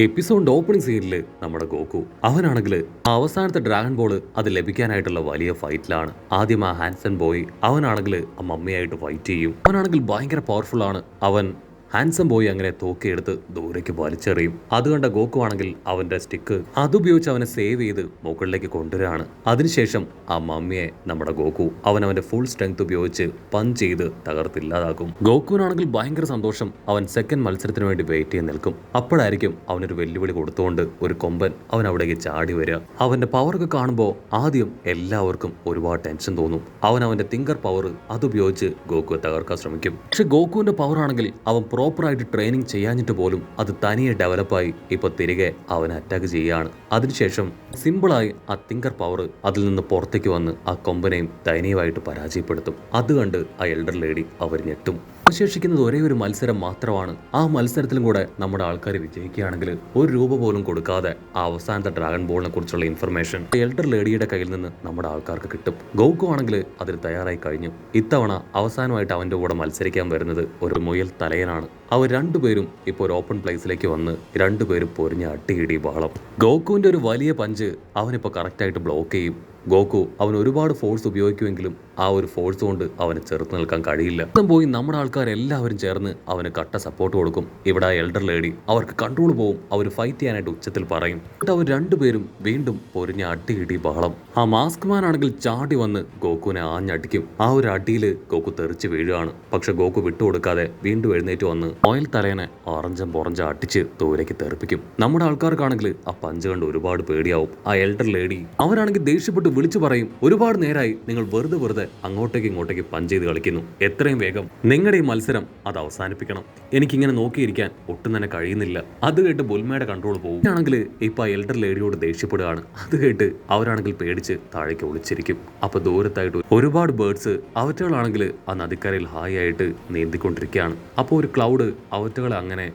എപ്പിസോഡിന്റെ opening സീനിൽ നമ്മുടെ Goku അവനാണെങ്കിൽ അവസാനത്തെ ഡ്രാഗൺ ബോൾ അത് ലഭിക്കാനായിട്ടുള്ള വലിയ ഫൈറ്റിലാണ്. ആദ്യം ആ ഹാൻസൺ ബോയ് അവനാണെങ്കിൽ ആ മമ്മിയായിട്ട് ഫൈറ്റ് ചെയ്യും. അവനാണെങ്കിൽ ഭയങ്കര പവർഫുൾ ആണ്. അവൻ ഹാൻസം ബോയ് അങ്ങനെ തോക്കിയെടുത്ത് ദൂരേക്ക് വലിച്ചെറിയും. അത് കണ്ട ഗോകു ആണെങ്കിൽ അവന്റെ സ്റ്റിക്ക് അതുപയോഗിച്ച് അവനെ സേവ് ചെയ്ത് മുകളിലേക്ക് കൊണ്ടുവരാണ്. അതിനുശേഷം ആ മമ്മിയെ നമ്മുടെ ഗോകു അവന്റെ ഫുൾ സ്ട്രെങ്ത് ഉപയോഗിച്ച് പഞ്ച് ചെയ്ത് തകർത്തില്ലാതാക്കും. ഗോകുവിനാണെങ്കിൽ ഭയങ്കര സന്തോഷം. അവൻ സെക്കൻഡ് മത്സരത്തിന് വേണ്ടി വെയിറ്റ് ചെയ്ത് നിൽക്കും. അപ്പോഴായിരിക്കും അവനൊരു വെല്ലുവിളി കൊടുത്തുകൊണ്ട് ഒരു കൊമ്പൻ അവൻ അവിടേക്ക് ചാടി വരിക. അവന്റെ പവറൊക്കെ കാണുമ്പോൾ ആദ്യം എല്ലാവർക്കും ഒരുപാട് ടെൻഷൻ തോന്നും. അവന്റെ തിങ്കർ പവർ അതുപയോഗിച്ച് ഗോകുവെ തകർക്കാൻ ശ്രമിക്കും. പക്ഷെ ഗോകുവിന്റെ പവർ ആണെങ്കിൽ അവൻ പ്രോപ്പറായിട്ട് ട്രെയിനിങ് ചെയ്യാഞ്ഞിട്ട് പോലും അത് തനിയെ ഡെവലപ്പായി ഇപ്പൊ തിരികെ അവനെ അറ്റാക്ക് ചെയ്യുകയാണ്. അതിനുശേഷം സിമ്പിളായി ആ തിങ്കർ പവർ അതിൽ നിന്ന് പുറത്തേക്ക് വന്ന് ആ കൊമ്പനെയും ദയനീയമായിട്ട് പരാജയപ്പെടുത്തും. അത് കണ്ട് ആ എൽഡർ ലേഡി അവർ ഞെട്ടും. അവശേഷിക്കുന്നത് ഒരേ ഒരു മത്സരം മാത്രമാണ്. ആ മത്സരത്തിലും കൂടെ നമ്മുടെ ആൾക്കാർ വിജയിക്കുകയാണെങ്കിൽ ₹1 പോലും കൊടുക്കാതെ ആ അവസാനത്തെ ഡ്രാഗൺ ബോളിനെ കുറിച്ചുള്ള ഇൻഫർമേഷൻ എൽഡർ ലേഡിയുടെ കയ്യിൽ നിന്ന് നമ്മുടെ ആൾക്കാർക്ക് കിട്ടും. ഗോകു ആണെങ്കിൽ അതിന് തയ്യാറായി കഴിഞ്ഞു. ഇത്തവണ അവസാനമായിട്ട് അവന്റെ കൂടെ മത്സരിക്കാൻ വരുന്നത് ഒരു മുയൽ തലയനാണ്. അവർ രണ്ടുപേരും ഇപ്പോൾ ഒരു ഓപ്പൺ പ്ലേസിലേക്ക് വന്ന് രണ്ടുപേരും പൊരിഞ്ഞ് അട്ടിയിടി ബഹളം. ഗോകുവിന്റെ ഒരു വലിയ പഞ്ച് അവനിപ്പോൾ കറക്റ്റായിട്ട് ബ്ലോക്ക് ചെയ്യും. ഗോകു അവൻ ഒരുപാട് ഫോഴ്സ് ഉപയോഗിക്കുമെങ്കിലും ആ ഒരു ഫോഴ്സ് കൊണ്ട് അവന് ചെറുത്ത് നിൽക്കാൻ കഴിയില്ല. പോയി നമ്മുടെ ആൾക്കാരെല്ലാവരും ചേർന്ന് അവന് കട്ട സപ്പോർട്ട് കൊടുക്കും. ഇവിടെ എൽഡർ ലേഡി അവർക്ക് കൺട്രോൾ പോവും. അവർ ഫൈറ്റ് ചെയ്യാനായിട്ട് ഉച്ചത്തിൽ പറയും. എന്നിട്ട് അവർ രണ്ടുപേരും വീണ്ടും പൊരിഞ്ഞ അടിയിടി ബഹളം. ആ മാസ്ക് മാൻ ആണെങ്കിൽ ചാടി വന്ന് ഗോകുവിനെ ആഞ്ഞടിക്കും. ആ ഒരു അടിയിൽ ഗോകു തെറിച്ച് വീഴുകയാണ്. പക്ഷെ ഗോകു വിട്ടുകൊടുക്കാതെ വീണ്ടും എഴുന്നേറ്റ് വന്ന് ഓയിൽ തലേനെ ഓറഞ്ചം പൊറഞ്ചം അടിച്ച് ദൂരേക്ക് തെറിപ്പിക്കും. നമ്മുടെ ആൾക്കാർക്കാണെങ്കിൽ ആ പഞ്ച് കണ്ട് ഒരുപാട് പേടിയാവും. ആ എൽഡർ ലേഡി അവനാണെങ്കിൽ ദേഷ്യപ്പെട്ട് വിളിച്ചു പറയും, ഒരുപാട് നേരമായി നിങ്ങൾ വെറുതെ അങ്ങോട്ടേക്ക് ഇങ്ങോട്ടേക്ക് പഞ്ച് ചെയ്ത് കളിക്കുന്നു. എത്രയും വേഗം നിങ്ങളുടെ ഈ മത്സരം അത് അവസാനിപ്പിക്കണം. എനിക്കിങ്ങനെ നോക്കിയിരിക്കാൻ ഒട്ടും തന്നെ കഴിയുന്നില്ല. അത് കേട്ട് ബുൽമയുടെ കൺട്രോൾ പോകും. ആണെങ്കിൽ ഇപ്പൊ ആ എൽഡർ ലേഡിയോട് ദേഷ്യപ്പെടുകയാണ്. അത് കേട്ട് അവരാണെങ്കിൽ പേടിച്ച് താഴേക്ക് ഒളിച്ചിരിക്കും. അപ്പൊ ദൂരത്തായിട്ട് ഒരുപാട് ബേർഡ്സ് അവറ്റകളാണെങ്കിൽ ആ നദിക്കരയിൽ ഹായ് ആയിട്ട് നീന്തിക്കൊണ്ടിരിക്കുകയാണ്. അപ്പോൾ ഒരു ക്ലൗഡ് അവറ്റകളെ അങ്ങനെ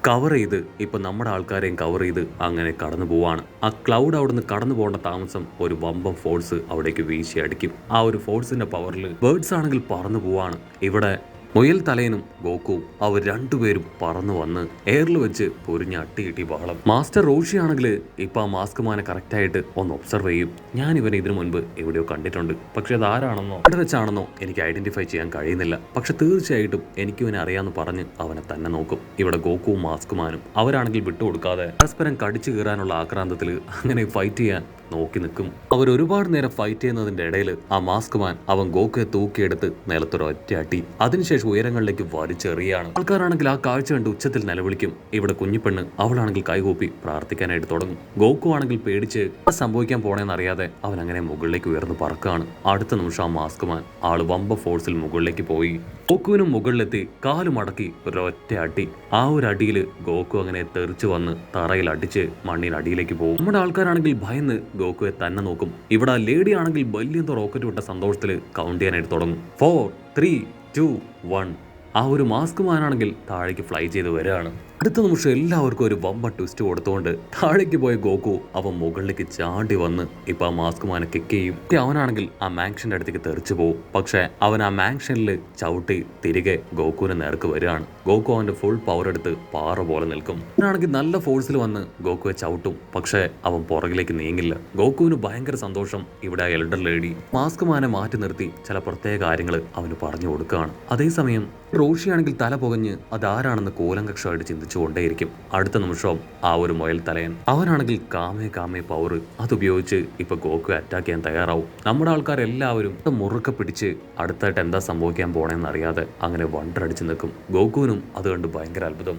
കവർ ചെയ്ത് ഇപ്പൊ നമ്മുടെ ആൾക്കാരെയും കവർ ചെയ്ത് അങ്ങനെ കടന്നു പോവാണ്. ആ ക്ലൗഡ് അവിടുന്ന് കടന്നു പോകേണ്ട താമസം ഒരു വമ്പം ഫോഴ്സ് അവിടേക്ക് വീശി അടിക്കും. ആ ഒരു ഫോഴ്സിന്റെ പവറിൽ ബേർഡ്സ് ആണെങ്കിൽ പറന്നു പോവാണ്. ഇവിടെ മുയൽ തലയനും ഗോകുവും അവർ രണ്ടുപേരും പറന്നു വന്ന് എയറിൽ വെച്ച് പൊരിഞ്ഞ അട്ടിയിട്ടി ബഹളം. മാസ്റ്റർ റോഷി ആണെങ്കിൽ ഇപ്പൊ ആ മാസ്ക് മാനെ കറക്റ്റായിട്ട് ഒന്ന് ഒബ്സർവ് ചെയ്യും. ഞാൻ ഇവനെ ഇതിനു മുൻപ് എവിടെയോ കണ്ടിട്ടുണ്ട്. പക്ഷെ അത് ആരാണെന്നോ എവിടെ വെച്ചാണെന്നോ എനിക്ക് ഐഡന്റിഫൈ ചെയ്യാൻ കഴിയുന്നില്ല. പക്ഷെ തീർച്ചയായിട്ടും എനിക്ക് ഇവനെ അറിയാമെന്ന് പറഞ്ഞ് അവനെ തന്നെ നോക്കും. ഇവിടെ ഗോകുവും മാസ്ക് മാനും അവരാണെങ്കിൽ വിട്ടുകൊടുക്കാതെ പരസ്പരം കടിച്ചു കീറാനുള്ള ആക്രാന്തത്തിൽ അങ്ങനെ ഫൈറ്റ് ചെയ്യാൻ നോക്കി നിൽക്കും. അവർ ഒരുപാട് നേരം ഫൈറ്റ് ചെയ്യുന്നതിന്റെ ഇടയിൽ ആ മാസ്ക് മാൻ അവൻ ഗോകുയെ തൂക്കിയെടുത്ത് നിലത്തൊരൊറ്റ അടി. അതിനുശേഷം ഉയരങ്ങളിലേക്ക് വലിച്ചെറിയാണ്. ആൾക്കാരാണെങ്കിൽ ആ കാഴ്ച കണ്ട് ഉച്ചത്തിൽ നിലവിളിക്കും. ഇവിടെ കുഞ്ഞിപ്പെണ്ണ് അവളാണെങ്കിൽ കൈകൂപ്പി പ്രാർത്ഥിക്കാനായിട്ട് തുടങ്ങും. ഗോകു ആണെങ്കിൽ പേടിച്ച് സംഭവിക്കാൻ പോണേന്നറിയാതെ അവൻ അങ്ങനെ മുകളിലേക്ക് ഉയർന്ന് പറക്കാണ്. അടുത്ത നിമിഷം ആ മാസ്ക് മാൻ ആള് വമ്പ ഫോഴ്സിൽ മുകളിലേക്ക് പോയി ഗോകുവിനും മുകളിലെത്തി കാല് മടക്കി ഒരൊറ്റ അടി. ആ ഒരു അടിയിൽ ഗോകു അങ്ങനെ തെറിച്ചു വന്ന് തറയിൽ അടിച്ച് മണ്ണിനടിയിലേക്ക് പോകും. നമ്മുടെ ആൾക്കാരാണെങ്കിൽ ഭയന്ന് ഗോകുയെ തന്നെ നോക്കും. ഇവിടെ ലേഡി ആണെങ്കിൽ വലിയ റോക്കറ്റ് വിട്ട സന്തോഷത്തിൽ കൗണ്ട് ചെയ്യാനായിട്ട് തുടങ്ങും. 4, 3, 2, 1. ആ ഒരു മാസ്ക് മാനാണെങ്കിൽ താഴേക്ക് ഫ്ലൈ ചെയ്ത് വരികയാണ്. അടുത്ത നിമിഷം എല്ലാവർക്കും ഒരു വമ്പ ട്വിസ്റ്റ് കൊടുത്തുകൊണ്ട് താഴേക്ക് പോയ ഗോകു അവൻ മുകളിലേക്ക് ചാടി വന്ന് ഇപ്പൊ ആ മാസ്ക് മാനെ കിക്ക് ചെയ്യും. അവനാണെങ്കിൽ ആ മാങ്ഷന്റെ അടുത്തേക്ക് തെറിച്ചു പോകും. പക്ഷെ അവൻ ആ മാങ്ഷനിൽ ചവിട്ടി തിരികെ ഗോകുവിനെ നേർക്ക് വരികയാണ്. ഗോകു അവന്റെ ഫുൾ പവർ എടുത്ത് പാറ പോലെ നിൽക്കും. അവനാണെങ്കിൽ നല്ല ഫോഴ്സിൽ വന്ന് ഗോകുവെ ചവിട്ടും. പക്ഷെ അവൻ പുറകിലേക്ക് നീങ്ങില്ല. ഗോകുവിന് ഭയങ്കര സന്തോഷം. ഇവിടെ ആ എൽഡർ ലേഡി മാസ്ക് മാനെ മാറ്റി നിർത്തി ചില പ്രത്യേക കാര്യങ്ങൾ അവന് പറഞ്ഞു കൊടുക്കുകയാണ്. അതേസമയം റോഷിയാണെങ്കിൽ തല പുകഞ്ഞ് അതാരാണെന്ന് കൂലങ്കക്ഷമായിട്ട് ചിന്തിച്ചുകൊണ്ടേയിരിക്കും. അടുത്ത നിമിഷം ആ ഒരു മുയൽ തലയൻ അവനാണെങ്കിൽ കാമേ പവർ അതുപയോഗിച്ച് ഇപ്പൊ ഗോകുയെ അറ്റാക്ക് ചെയ്യാൻ തയ്യാറാവും. നമ്മുടെ ആൾക്കാരെല്ലാവരും മുറുക്കെ പിടിച്ച് അടുത്തായിട്ട് എന്താ സംഭവിക്കാൻ പോണേന്നറിയാതെ അങ്ങനെ വണ്ടടിച്ച് നിൽക്കും. ഗോകുവിനും അത് കണ്ട് ഭയങ്കര അത്ഭുതം.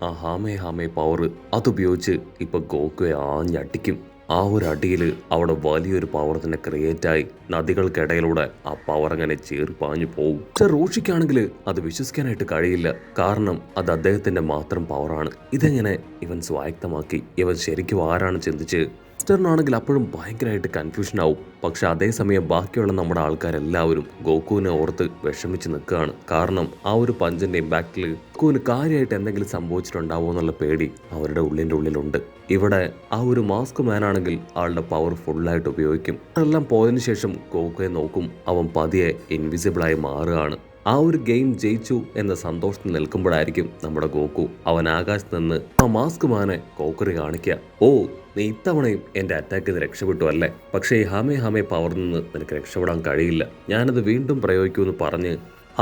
ആ ഹാമേ പവർ അതുപയോഗിച്ച് ഇപ്പൊ ഗോകുയെ ആഞ്ഞടിക്കും. ആ ഒരു അടിയിൽ അവിടെ വലിയൊരു പവർ തന്നെ ക്രിയേറ്റായി നദികൾക്കിടയിലൂടെ ആ പവർ അങ്ങനെ ചീറിപ്പാഞ്ഞു പോകും. പക്ഷെ റോഷിക്കാണെങ്കിൽ അത് വിശ്വസിക്കാനായിട്ട് കഴിയില്ല. കാരണം അത് അദ്ദേഹത്തിന്റെ മാത്രം പവറാണ്. ഇതെങ്ങനെ ഇവൻ സ്വായക്തമാക്കി? ഇവൻ ശരിക്കും ആരാണ് ചിന്തിച്ച് മാസ്റ്ററിനാണെങ്കിൽ അപ്പോഴും ഭയങ്കരമായിട്ട് കൺഫ്യൂഷൻ ആവും. പക്ഷെ അതേസമയം ബാക്കിയുള്ള നമ്മുടെ ആൾക്കാരെല്ലാവരും ഗോകുവിനെ ഓർത്ത് വിഷമിച്ച് നിൽക്കുകയാണ്. കാരണം ആ ഒരു പഞ്ചിന്റെ ഇമ്പാക്റ്റിൽ ഗോകുവിന് കാര്യമായിട്ട് എന്തെങ്കിലും സംഭവിച്ചിട്ടുണ്ടാവോ എന്നുള്ള പേടി അവരുടെ ഉള്ളിലുണ്ട്. ഇവിടെ ആ ഒരു മാസ്ക് മാനാണെങ്കിൽ ആളുടെ പവർ ഫുള്ളായിട്ട് ഉപയോഗിക്കും. അതെല്ലാം പോയതിനു ശേഷം ഗോകുയെ നോക്കും. അവൻ പതിയെ ഇൻവിസിബിളായി മാറുകയാണ്. ആ ഒരു ഗെയിം ജയിച്ചു എന്ന സന്തോഷത്തിൽ നിൽക്കുമ്പോഴായിരിക്കും നമ്മുടെ ഗോക്കു അവൻ ആകാശത്ത് നിന്ന് ആ മാസ്ക് മാനെ കോക്കറി കാണിക്കുക. ഓ, നീ ഇത്തവണയും എന്റെ അറ്റാക്കിൽ നിന്ന് രക്ഷപ്പെട്ടു അല്ലേ? പക്ഷേ ഈ ഹമേ ഹമേ പവറിൽ നിന്ന് നിനക്ക് രക്ഷപ്പെടാൻ കഴിയില്ല. ഞാനത് വീണ്ടും പ്രയോഗിക്കുമെന്ന് പറഞ്ഞ്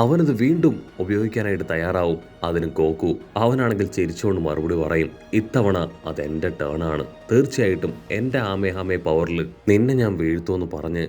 അവനത് വീണ്ടും ഉപയോഗിക്കാനായിട്ട് തയ്യാറാവും. അതിന് ഗോക്കു അവനാണെങ്കിൽ ചിരിച്ചുകൊണ്ട് മറുപടി പറയും, ഇത്തവണ അതെന്റെ ടേൺ ആണ്. തീർച്ചയായിട്ടും എന്റെ ഹാമേ ഹാമേ പവറിൽ നിന്നെ ഞാൻ വീഴ്ത്തുമെന്ന് പറഞ്ഞ്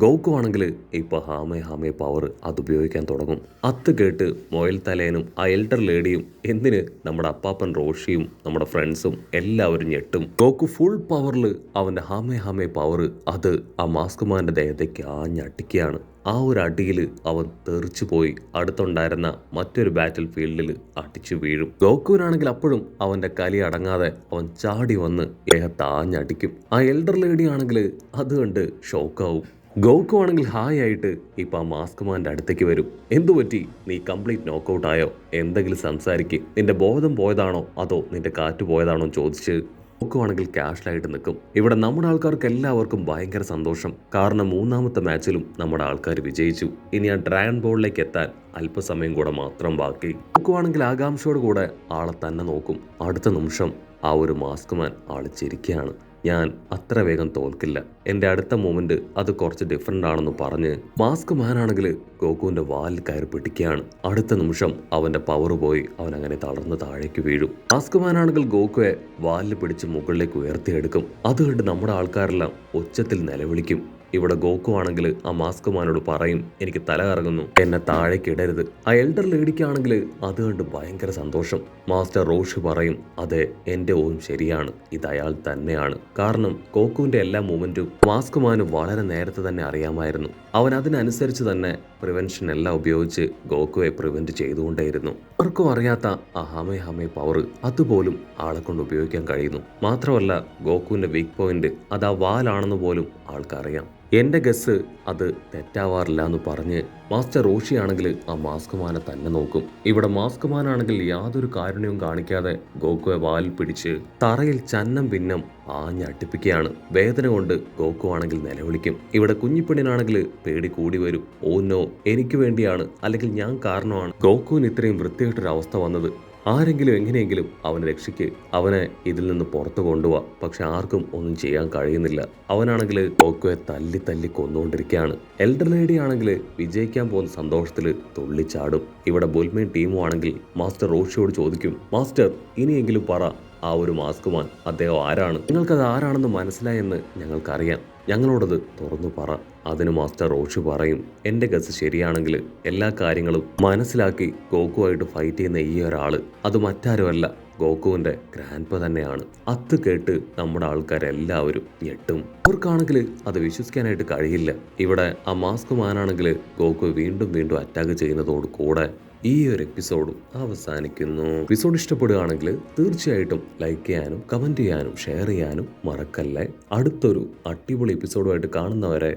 ഗോക്കു ആണെങ്കിൽ ഇപ്പൊ ഹാമേ ഹാമേ പവർ അത് ഉപയോഗിക്കാൻ തുടങ്ങും. അത് കേട്ട് മൊയൽ തലേനും ആ എൽഡർ ലേഡിയും എന്തിന് നമ്മുടെ അപ്പാപ്പൻ റോഷിയും നമ്മുടെ ഫ്രണ്ട്സും എല്ലാവരും ഞെട്ടും. ഗോക്കു ഫുൾ പവറിൽ അവന്റെ ഹാമേ ഹാമേ പവർ അത് ആ മാസ്കുമാന്റെ ദേഹത്തേക്ക് ആഞ്ഞടിക്കുകയാണ്. ആ ഒരു അടിയിൽ അവൻ തെറിച്ചു പോയി അടുത്തുണ്ടായിരുന്ന മറ്റൊരു ബാറ്റിൽ ഫീൽഡിൽ അടിച്ചു വീഴും. ഗോക്കുവിനാണെങ്കിൽ അപ്പോഴും അവന്റെ കലി അടങ്ങാതെ അവൻ ചാടി വന്ന് ദേഹത്ത് ആഞ്ഞടിക്കും. ആ എൽഡർ ലേഡി ആണെങ്കിൽ അത് കണ്ട് ഷോക്കാവും. ഗോക്കു ആണെങ്കിൽ ഹായ് ആയിട്ട് ഇപ്പൊ ആ മാസ്കുമാന്റെ അടുത്തേക്ക് വരും. എന്തു പറ്റി? നീ കംപ്ലീറ്റ് നോക്കൗട്ട് ആയോ? എന്തെങ്കിലും സംസാരിക്ക്. നിന്റെ ബോധം പോയതാണോ അതോ നിന്റെ കാറ്റ് പോയതാണോ ചോദിച്ച് ഗോക്കു ആണെങ്കിൽ ക്യാഷ്ലായിട്ട് നിൽക്കും. ഇവിടെ നമ്മുടെ ആൾക്കാർക്ക് എല്ലാവർക്കും ഭയങ്കര സന്തോഷം. കാരണം മൂന്നാമത്തെ മാച്ചിലും നമ്മുടെ ആൾക്കാർ വിജയിച്ചു. ഇനി ആ ഡ്രാഗൺ ബോളിലേക്ക് എത്താൻ അല്പസമയം കൂടെ മാത്രം ബാക്കി. ഗോക്കു ആണെങ്കിൽ ആകാംക്ഷയോട് കൂടെ ആളെ തന്നെ നോക്കും. അടുത്ത നിമിഷം ആ ഒരു മാസ്കുമാൻ ആള് ചിരിക്കുകയാണ്. ഞാൻ അത്ര വേഗം തോൽക്കില്ല. എൻ്റെ അടുത്ത മൂമെന്റ് അത് കുറച്ച് ഡിഫറെൻ്റ് ആണെന്ന് പറഞ്ഞ് മാസ്ക് മാനാണെങ്കിൽ ഗോകുവിൻ്റെ വാലിൽ കയറി പിടിക്കുകയാണ്. അടുത്ത നിമിഷം അവൻ്റെ പവർ പോയി അവൻ അങ്ങനെ തളർന്ന് താഴേക്ക് വീഴും. മാസ്ക് മാനാണെങ്കിൽ ഗോകുവെ വാലിൽ പിടിച്ച് മുകളിലേക്ക് ഉയർത്തിയെടുക്കും. അത് കണ്ട് നമ്മുടെ ആൾക്കാരെല്ലാം ഉച്ചത്തിൽ നിലവിളിക്കും. ഇവിടെ ഗോക്കു ആണെങ്കിൽ ആ മാസ്കുമാനോട് പറയും, എനിക്ക് തല കറങ്ങുന്നു, എന്നെ താഴേക്ക് ഇടരുത്. ആ എൽഡർ ലേഡിക്കാണെങ്കിൽ അത് കണ്ട് ഭയങ്കര സന്തോഷം. മാസ്റ്റർ റോഷ് പറയും, അതെ, എന്റെ ഓം ശരിയാണ്, ഇത് അയാൾ തന്നെയാണ്. കാരണം ഗോക്കുവിന്റെ എല്ലാ മൂവ്മെന്റും മാസ്കുമാന് വളരെ നേരത്തെ തന്നെ അറിയാമായിരുന്നു. അവൻ അതിനനുസരിച്ച് തന്നെ പ്രിവെൻഷൻ എല്ലാം ഉപയോഗിച്ച് ഗോക്കുവെ പ്രിവെന്റ് ചെയ്തുകൊണ്ടേയിരുന്നു. ആർക്കും അറിയാത്ത ആ ഹമേ ഹമേ പവർ അതുപോലും ആളെ കൊണ്ട് ഉപയോഗിക്കാൻ കഴിയുന്നു. മാത്രമല്ല ഗോക്കുവിന്റെ വീക്ക് പോയിന്റ് അത് ആ വാലാണെന്ന് പോലും ആൾക്കറിയാം. എന്റെ ഗസ് അത് തെറ്റാവാറില്ല എന്ന് പറഞ്ഞ് മാസ്റ്റർ റോഷി ആണെങ്കിൽ ആ മാസ്കുമാനെ തന്നെ നോക്കും. ഇവിടെ മാസ്കുമാനാണെങ്കിൽ യാതൊരു കാരുണ്യവും കാണിക്കാതെ ഗോക്കുവെ വാലിൽ പിടിച്ച് തറയിൽ ചന്നം ഭിന്നം ആഞ്ഞടിപ്പിക്കുകയാണ്. വേദന കൊണ്ട് ഗോക്കു ആണെങ്കിൽ നിലവിളിക്കും. ഇവിടെ കുഞ്ഞിപ്പെണ്ണിനാണെങ്കിൽ പേടി കൂടി വരും. ഓ നോ, എനിക്ക് വേണ്ടിയാണ്, അല്ലെങ്കിൽ ഞാൻ കാരണമാണ് ഗോക്കുവിന് ഇത്രയും വൃത്തികെട്ടൊരു അവസ്ഥ വന്നത്. ആരെങ്കിലും എങ്ങനെയെങ്കിലും അവനെ രക്ഷിക്ക്, അവനെ ഇതിൽ നിന്ന് പുറത്തു കൊണ്ടുപോവാ. പക്ഷെ ആർക്കും ഒന്നും ചെയ്യാൻ കഴിയുന്നില്ല. അവനാണെങ്കിൽ ഗോക്കുവെ തല്ലി തല്ലി കൊന്നുകൊണ്ടിരിക്കുകയാണ്. എൽഡർ ലേഡി ആണെങ്കിൽ വിജയിക്കാൻ പോകുന്ന സന്തോഷത്തിൽ തുള്ളിച്ചാടും. ഇവിടെ ബുൽമേൻ ടീമും ആണെങ്കിൽ മാസ്റ്റർ റോഷിയോട് ചോദിക്കും, മാസ്റ്റർ ഇനിയെങ്കിലും പറ, ആ ഒരു മാസ്കുമാൻ അദ്ദേഹം ആരാണ്? നിങ്ങൾക്കത് ആരാണെന്ന് മനസ്സിലായെന്ന് ഞങ്ങൾക്കറിയാം, ഞങ്ങളോടത് തുറന്നു പറ. അതിന് മാസ്റ്റർ റോഷി പറയും, എൻ്റെ ഗസ് ശരിയാണെങ്കിൽ എല്ലാ കാര്യങ്ങളും മനസ്സിലാക്കി ഗോകുവായിട്ട് ഫൈറ്റ് ചെയ്യുന്ന ഈ ഒരാള് അത് മറ്റാരുമല്ല, ഗോകുവിന്റെ ഗ്രാൻഡ്പ തന്നെയാണ്. അത് കേട്ട് നമ്മുടെ ആൾക്കാരെല്ലാവരും ഞെട്ടും. അവർക്കാണെങ്കിൽ അത് വിശ്വസിക്കാനായിട്ട് കഴിയില്ല. ഇവിടെ ആ മാസ്ക് മാനാണെങ്കിൽ ഗോകു വീണ്ടും വീണ്ടും അറ്റാക്ക് ചെയ്യുന്നതോട് കൂടെ ഈ ഒരു എപ്പിസോഡും അവസാനിക്കുന്നു. എപ്പിസോഡ് ഇഷ്ടപ്പെടുകയാണെങ്കിൽ തീർച്ചയായിട്ടും ലൈക്ക് ചെയ്യാനും കമന്റ് ചെയ്യാനും ഷെയർ ചെയ്യാനും മറക്കല്ലേ. അടുത്തൊരു അടിപൊളി എപ്പിസോഡുമായിട്ട് കാണുന്നവരെ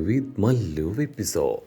വിത്ത് മല്ലു എപ്പിസോഡ്.